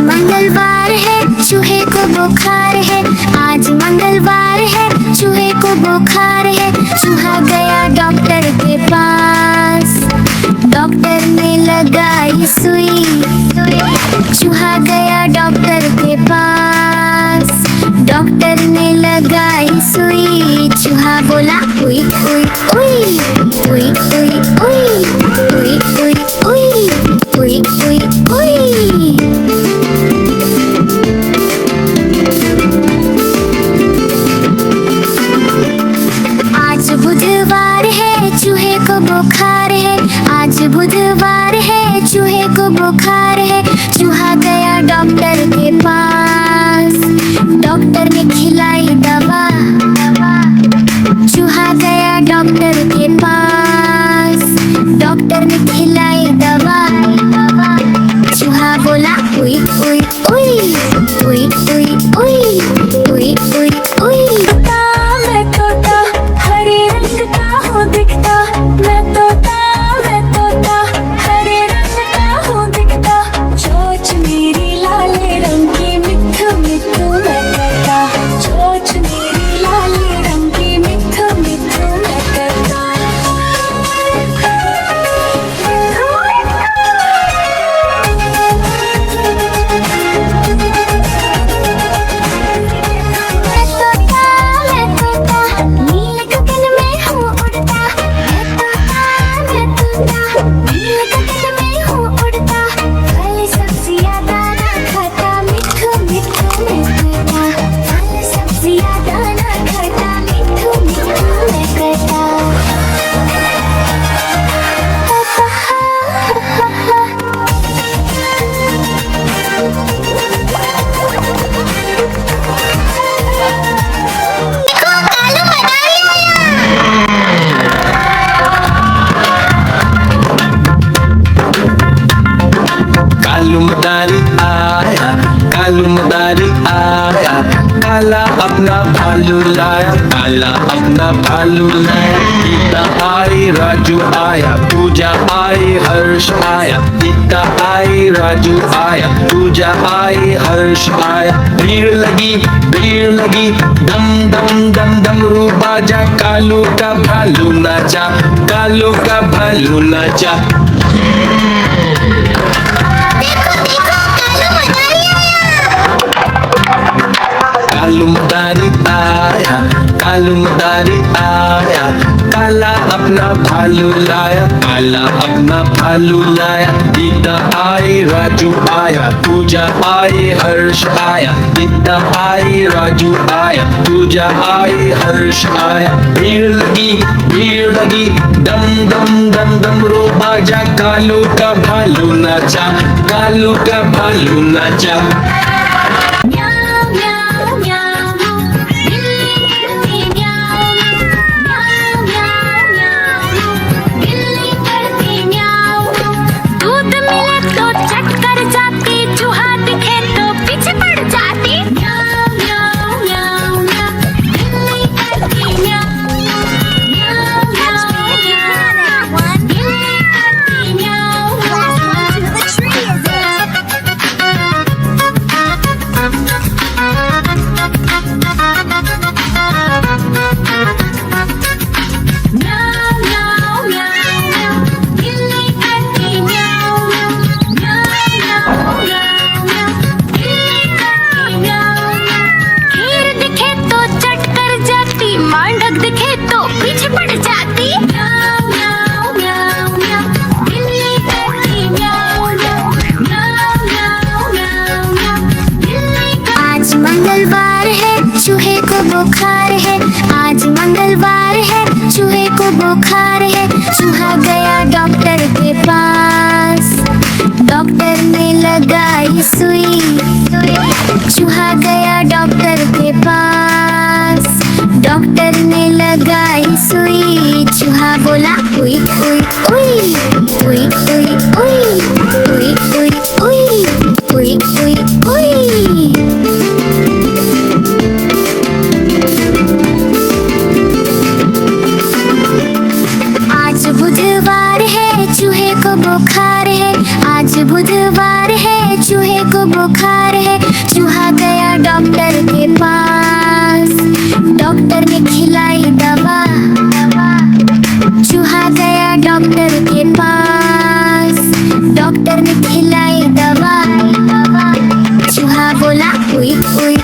मंगलवार है, चूहे को बुखार है। आज मंगलवार है, चूहे को बुखार है। चूहा गया डॉक्टर के पास, डॉक्टर ने लगाई सुई। चूहा गया डॉक्टर के पास, डॉक्टर ने लगाई सुई। चूहा बोला उई उई उई उई उई उई उई उई उई उई उई। आज बुधवार है, चूहे को बुखार है। आज बुधवार है, चूहे को बुखार है। चूहा गया डॉक्टर के पास, डॉक्टर ने खिलाई दवा। चूहा गया डॉक्टर के पास, डॉक्टर ने खिलाई दवा। चूहा बोला उई उई उई उई उई उई उई उई उई। मैं तोता हरे रंग का हूँ दिखता, मैं तोता हरे रंग का हूँ दिखता। चोंच मेरी लाले रंग की मिट्ठू मिट्ठू मैं करता। चोंच मेरी लाले रंग की मिट्ठू मिट्ठू मैं करता। मैं तोता नीले गगन में हूँ उड़ता। मैं तोता नीले गगन में हूँ उड़ता। फल सब्जियाँ दाना खाता, मिट्ठू मिट्ठू मैं करता। फल सब्जियाँ दाना खाता, मिट्ठू मिट्ठू मैं करता। कालू मदारी आया, कालू मदारी आया। काला अपना भालू लाया, काला अपना भालू लाया। गीता आई, राजू आया, पूजा आई, हर्ष आया। गीता आई, राजू आया, पूजा आई, हर्ष आया। भीड़ लगी दम दम दम डमरू बाजा। कालू का भालू नाचा, कालू का भालू नाचा। कालू मदारी आया, कालू मदारी आया। काला अपना भालू लाया, काला अपना भालू लाया। गीता आई, राजू आया, पूजा आई, हर्ष आया। गीता आई, राजू आया, पूजा आई, हर्ष आया। भीड़ लगी दम दम दम डमरू बाजा। कालू का भालू नाचा, कालू का भालू नाचा। मंगलवार है, चूहे को बुखार है। आज मंगलवार है, चूहे को बुखार है। चूहा गया डॉक्टर के पास, डॉक्टर ने लगाई सुई। चूहा गया डॉक्टर के पास, डॉक्टर ने लगाई सुई। चूहा बोला उई उई उई उई उई उई उई उई उई उई उई। आज बुधवार है, चूहे को बुखार है। आज बुधवार है, चूहे को बुखार है, चूहा गया डॉक्टर के पास। डॉक्टर ने खिलाई दवा, चूहा गया डॉक्टर के पास। डॉक्टर ने खिलाई दवा, चूहा बोला उई उई